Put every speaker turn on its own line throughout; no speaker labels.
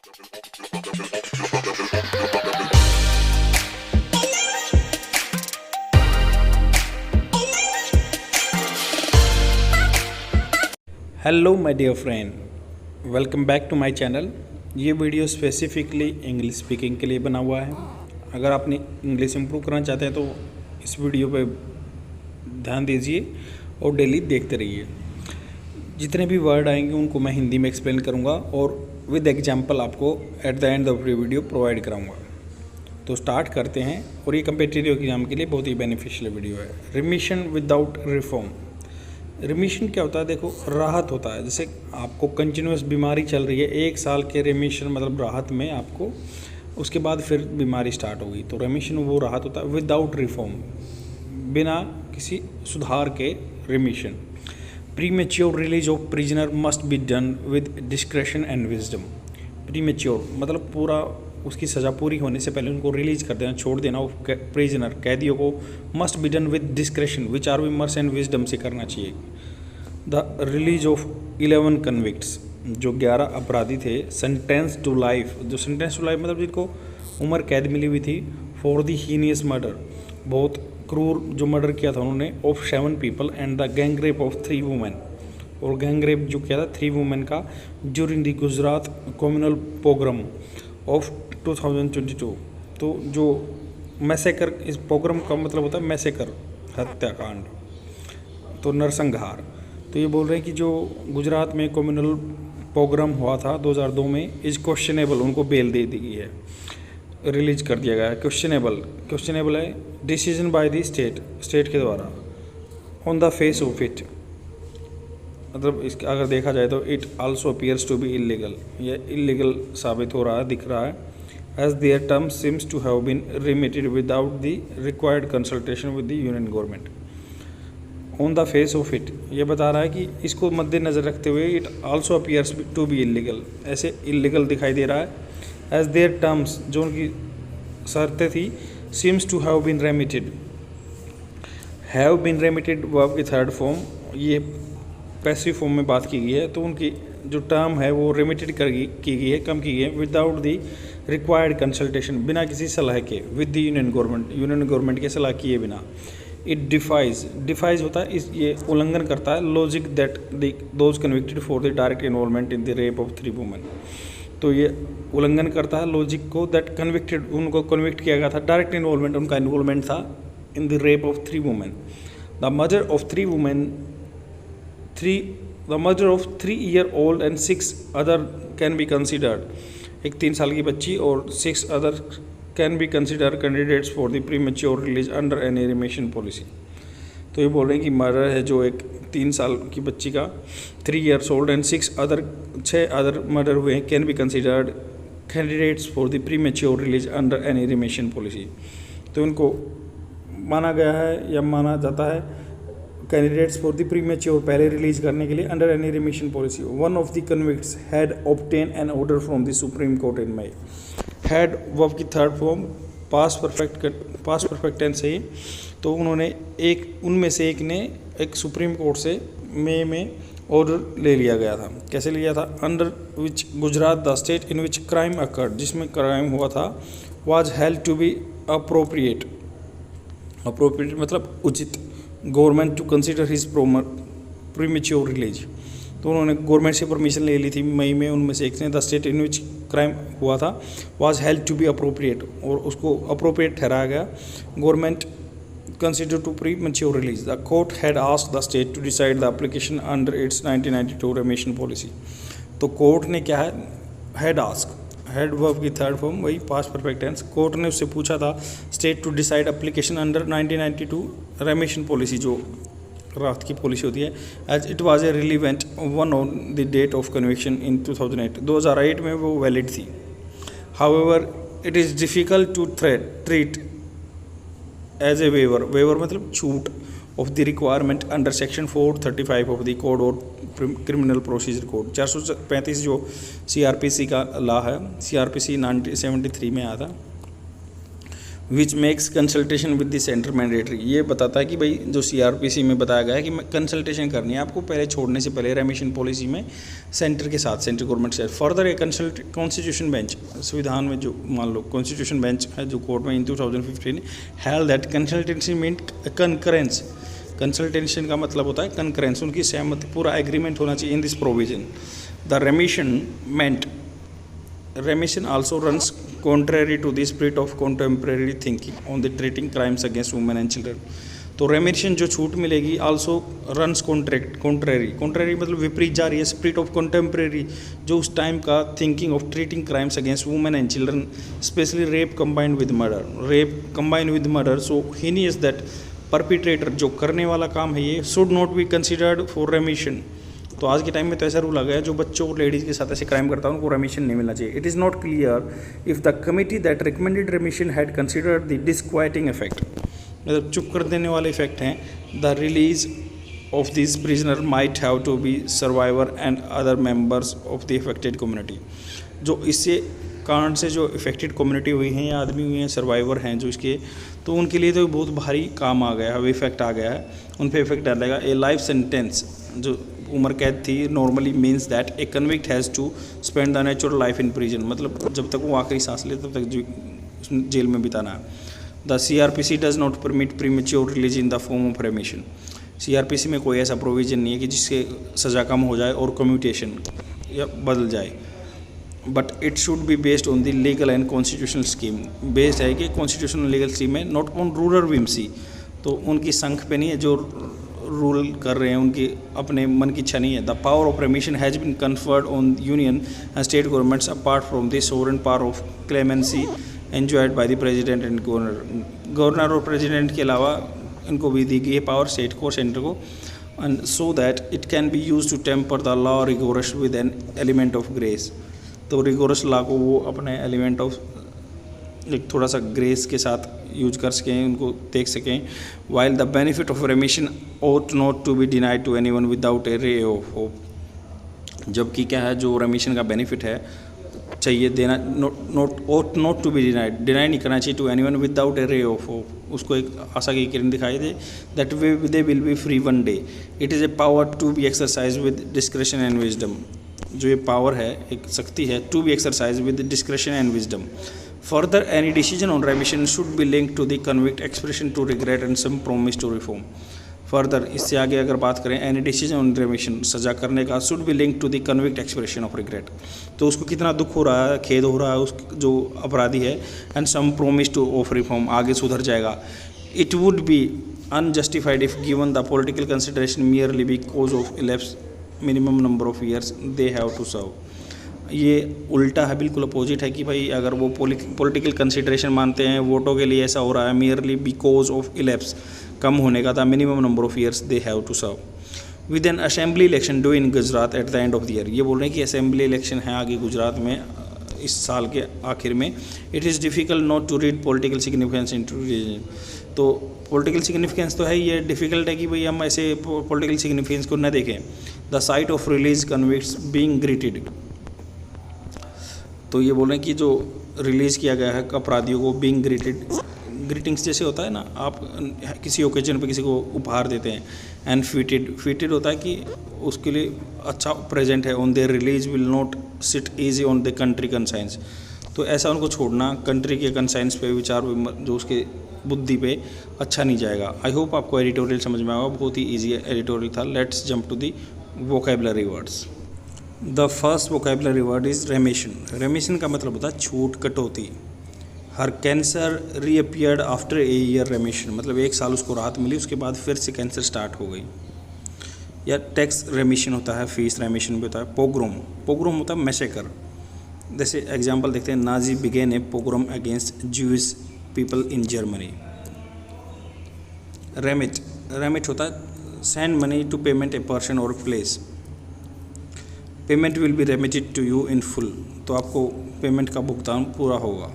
Hello my dear friend, welcome back to my channel. ये video specifically English speaking के लिए बना हुआ है। अगर आपने इंग्लिश इंप्रूव करना चाहते हैं तो इस वीडियो पे ध्यान दीजिए और डेली देखते रहिए। जितने भी वर्ड आएंगे उनको मैं हिंदी में एक्सप्लेन करूँगा और विद एग्जाम्पल आपको eight the end of the video provide कराऊँगा। तो स्टार्ट करते हैं। और ये कम्पिटिटिव एग्जाम के लिए बहुत ही बेनिफिशियल वीडियो है। Remission without reform. रिमिशन क्या होता है? देखो, राहत होता है। जैसे आपको कंटिन्यूस बीमारी चल रही है, 1 साल के रिमिशन मतलब राहत में आपको, उसके बाद फिर बीमारी स्टार्ट होगी, तो रिमिशन वो राहत होता है। विदाउट रिफॉर्म, बिना किसी सुधार के remission. Premature release of prisoner must be done with discretion and wisdom. Premature मतलब पूरा उसकी सज़ा पूरी होने से पहले उनको रिलीज कर देना, छोड़ देना। वो प्रिजनर कैदियों को must be done with discretion which are we mercy and wisdom से करना चाहिए। द रिलीज ऑफ 11 कन्विक्ट्स, जो 11 अपराधी थे, सेंटेंस टू लाइफ, जो सेंटेंस टू लाइफ मतलब जिनको उम्र कैद मिली हुई थी, फॉर द हीनियस मर्डर, बहुत क्रूर जो मर्डर किया था उन्होंने, of 7 people and the gang rape of 3 women, और गैंग रेप जो किया था 3 वुमेन का during the Gujarat communal pogrom of 2022। तो जो मैसेकर, इस प्रोग्राम का मतलब होता है मैसेकर, हत्याकांड, तो नरसंहार। तो ये बोल रहे हैं कि जो गुजरात में कम्युनल प्रोग्राम हुआ था 2002 में, इज क्वेश्चनेबल, उनको बेल दे दी गई है, रिलीज कर दिया गया है। क्वेश्चनेबल है डिसीजन बाय द स्टेट के द्वारा। On the face of it, मतलब इसके अगर देखा जाए तो it also appears to be illegal, ये इलीगल साबित हो रहा है, दिख रहा है। As their term seems to have been remitted without the required consultation with the union government. On the face of it, ये बता रहा है कि इसको मद्देनजर रखते हुए it also appears to be illegal, ऐसे इलीगल दिखाई दे रहा है। एज देयर टर्म्स, जो उनकी शर्तें थी, seems to have been remitted, have been remitted verb की थर्ड फॉर्म, ये पैसिव फॉर्म में बात की गई है। तो उनकी जो टर्म है वो रेमिटेड की गई है, कम की गई है, विदाउट द रिक्वायर्ड कंसल्टेशन, बिना किसी सलाह के, विद द यूनियन गवर्नमेंट के सलाह किए बिना। इट डिफाइज होता है, ये उल्लंघन करता है logic that those convicted for the direct involvement in the rape of 3 women. तो ये उल्लंघन करता है लॉजिक को, दैट कन्विक्टेड, उनको कन्विक्ट किया गया था, डायरेक्ट इन्वॉल्वमेंट, उनका इन्वॉल्वमेंट था in the rape of 3 women. The murder of 3 women, the murder of 3-year-old and 6 other can be considered, एक 3 साल की बच्ची और 6 other can be considered candidates for the premature release under any remission policy। तो ये बोल रहे हैं कि मर्डर है जो एक 3 साल की बच्ची का, 3 years old and 6 other murder हुए हैं, can be considered candidates for the premature release under any remission policy। तो इनको माना गया है या माना जाता है कैंडिडेट्स फॉर द प्रीमेच्योर, पहले रिलीज करने के लिए, under any remission policy. One of the convicts had obtain an order from the Supreme Court in May. Had verb की third form past perfect tense है, तो उन्होंने उनमें से एक ने एक सुप्रीम कोर्ट से मई में ऑर्डर ले लिया गया था। कैसे लिया था? Under which Gujarat the state in which crime occurred, जिसमें क्राइम हुआ था, was held to be appropriate मतलब उचित, government to consider his premature release. तो उन्होंने गवर्नमेंट से परमिशन ले ली थी मई में, उनमें से एक ने, the state in which crime हुआ था, was held to be appropriate, और उसको अप्रोप्रिएट ठहराया गया, government consider to premature release. The court had asked the state to decide the application under its 1992 remission policy. तो कोर्ट ने क्या है, हैड आस्क, हेड वर्ब की थर्ड फॉर्म वही पास्ट परफेक्ट टेंस, कोर्ट ने उससे पूछा था state to decide application under 1992 remission policy, जो राहत की पॉलिसी होती है, as it was a relevant one on the date of conviction in 2008 में वो वैलिड थी। However it is difficult to treat as a waiver मतलब छूट of the requirement under section 435 of the code और criminal procedure code. 435 जो CRPC का law है, CRPC 1973 में आया था, which makes consultation with the centre mandatory. ये बताता है कि भाई जो CRPC में बताया गया है कि कंसल्टेशन करनी है आपको पहले छोड़ने से पहले रेमिशन पॉलिसी में सेंटर के साथ, सेंट्रल गवर्नमेंट से। फर्दर ए कॉन्स्टिट्यूशन बेंच, संविधान में जो मान लो कॉन्स्टिट्यूशन बेंच है जो कोर्ट में in 2015 held that consultancy meant concurrence. Consultation का मतलब होता है कंकरेंस, उनकी सहमति, पूरा एग्रीमेंट होना चाहिए in this provision. The remission also runs contrary to the spirit of contemporary thinking on the treating crimes against women and children। तो रेमिशन जो छूट मिलेगी आल्सो रन्स कॉन्ट्रेरी मतलब विपरीत जा रही है स्पिरिट ऑफ कॉन्टेम्प्रेरी, जो उस टाइम का thinking of treating crimes against women and children, specially rape combined with murder. So heinous that perpetrator, जो करने वाला काम है ये, should not be considered for remission. तो आज के टाइम में तो ऐसा रूल आ गया, जो बच्चों और लेडीज़ के साथ ऐसे क्राइम करता है उनको रेमिशन नहीं मिलना चाहिए। It is not clear if the committee that recommended remission had considered the disquieting effect, मतलब चुप कर देने वाले इफेक्ट हैं। The release of this prisoner might have to be survivor and other members of the affected community. जो इससे कांड से जो इफेक्टेड कम्युनिटी हुई हैं या आदमी हुए हैं, सर्वाइवर हैं जो इसके, तो उनके लिए तो बहुत भारी काम आ गया है, इफेक्ट आ गया है, उन पर इफेक्ट डालेगा। ए लाइफ सेंटेंस, जो उम्र कैद थी, normally means that a convict has to spend the natural life in prison, मतलब जब तक वो आखिरी सांस ले तब तक जेल में बिताना है। The CRPC does not permit premature release in the form of रेमिशन। CRPC में कोई ऐसा प्रोविजन नहीं है कि जिससे सज़ा कम हो जाए और कम्यूटेशन या बदल जाए, but it should be based on the legal and constitutional scheme. Based है कि कॉन्स्टिट्यूशनल लीगल स्कीम है, नॉट ऑन रूरल विम्सी। तो उनकी संख पे नहीं है जो रूल कर रहे हैं, उनकी अपने मन की इच्छा नहीं है। The power of remission has been conferred on union and state governments apart from the sovereign power of clemency enjoyed by the president and governor और प्रेसिडेंट के अलावा इनको भी दी गई है पावर स्टेट को, सेंटर को, and so that it can be use to temper the law rigorous with an element of grace. तो रिगोरस लॉ को वो अपने एलिमेंट ऑफ एक थोड़ा सा ग्रेस के साथ यूज कर सकें, उनको देख सकें। While the benefit of रेमिशन ought not to be denied to anyone without a ray of hope। जबकि क्या है, जो रेमिशन का बेनिफिट है चाहिए देना, ought not to be denied, deny नहीं करना चाहिए to anyone without a ray of hope, उसको एक आशा की किरण दिखाई दे। that they will be free one day। it is a power to be exercised with discretion and wisdom। जो ये power है, एक शक्ति है, to be exercise with discretion and wisdom. Further any decision on remission should be linked to the convict expression to regret and some promise to reform. Further इससे आगे अगर बात करें, एनी डिसीजन ऑन रेमिशन, सजा करने का, should be link to the convict expression of regret. तो उसको कितना दुख हो रहा है, खेद हो रहा है उस जो अपराधी है, and some promise to of reform, आगे सुधर जाएगा। It would be unjustified if given the political consideration merely because of elapse minimum number of years they have to serve. ये उल्टा है, बिल्कुल अपोजिट है कि भाई अगर वो पॉलिटिकल कंसिडरेशन मानते हैं, वोटों के लिए ऐसा हो रहा है, मियरली बिकॉज ऑफ इलेप्स, कम होने का था, minimum number of years they have to serve. With an assembly election due in Gujarat at the end of the year. ये बोल रहे हैं कि असेंबली इलेक्शन है आगे गुजरात में इस साल के आखिर में। It is difficult not to read political significance into reason. तो पॉलिटिकल सिग्निफिकेंस तो है, ये डिफ़िकल्ट है कि भाई हम ऐसे पॉलिटिकल सिग्निफिकेंस को न देखें। The site of release convicts being greeted. तो ये बोल रहे हैं कि जो रिलीज़ किया गया है अपराधियों को, बीइंग ग्रीटेड, ग्रीटिंग्स जैसे होता है ना, आप किसी ओकेजन पे किसी को उपहार देते हैं। एंड फीटेड होता है कि उसके लिए अच्छा प्रेजेंट है। On their release will not sit easy on the country conscience. तो ऐसा उनको छोड़ना कंट्री के कंसाइंस पे, विचार जो उसके बुद्धि पे अच्छा नहीं जाएगा। आई होप आपको एडिटोरियल समझ में आएगा, बहुत ही ईजी एडिटोरियल था। Let's jump to the vocabulary words. The first vocabulary word is remission. Remission का मतलब होता है छूट, कटौती। हर cancer reappeared after a year remission, मतलब एक साल उसको राहत मिली, उसके बाद फिर से कैंसर स्टार्ट हो गई। या टैक्स रेमिशन होता है, फीस रेमिशन भी होता है। पोग्रोम होता है मैसेकर। जैसे एग्जांपल देखते हैं, Nazi began a pogrom against Jewish people in Germany. Remit होता है send money to payment a person और place. Payment will be remitted to you in full, तो आपको पेमेंट का भुगतान पूरा होगा।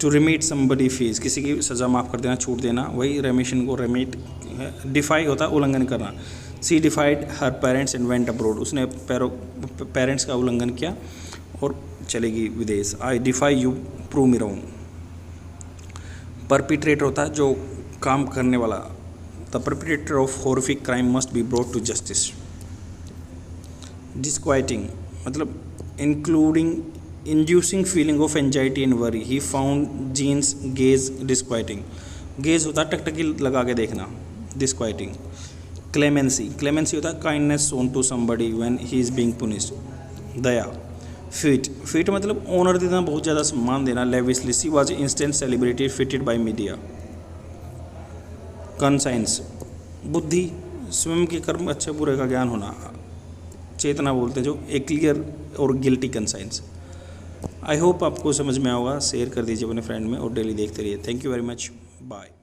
टू रिमीट समबडी फीस, किसी की सज़ा माफ़ कर देना, छूट देना, वही रेमिशन को रेमिट। डिफाई होता है उल्लंघन करना। She defied her parents and went abroad, उसने पेरेंट्स का उल्लंघन किया और चलेगी विदेश। I defy you, prove me wrong. Perpetrator होता है जो काम करने वाला, the perpetrator of horrific crime must be brought to justice. Disquieting मतलब including inducing feeling of anxiety and worry, he found Jean's gaze disquieting. Gaze होता है टकटकी लगा के देखना, डिस्क्वाइटिंग। क्लेमेंसी, क्लेमेंसी होता है kindness shown to somebody when he is being punished. दया। फीट, फीट मतलब ऑनर देना, बहुत ज़्यादा सम्मान देना, lavishly, she was instant celebrity feted by media. Conscience, बुद्धि, स्वयं के कर्म अच्छे बुरे का ज्ञान होना, चेतना बोलते हैं जो, ए क्लियर और गिल्टी कंसाइंस। आई होप आपको समझ में आएगा। शेयर कर दीजिए अपने फ्रेंड में और डेली देखते रहिए। Thank you very much, bye.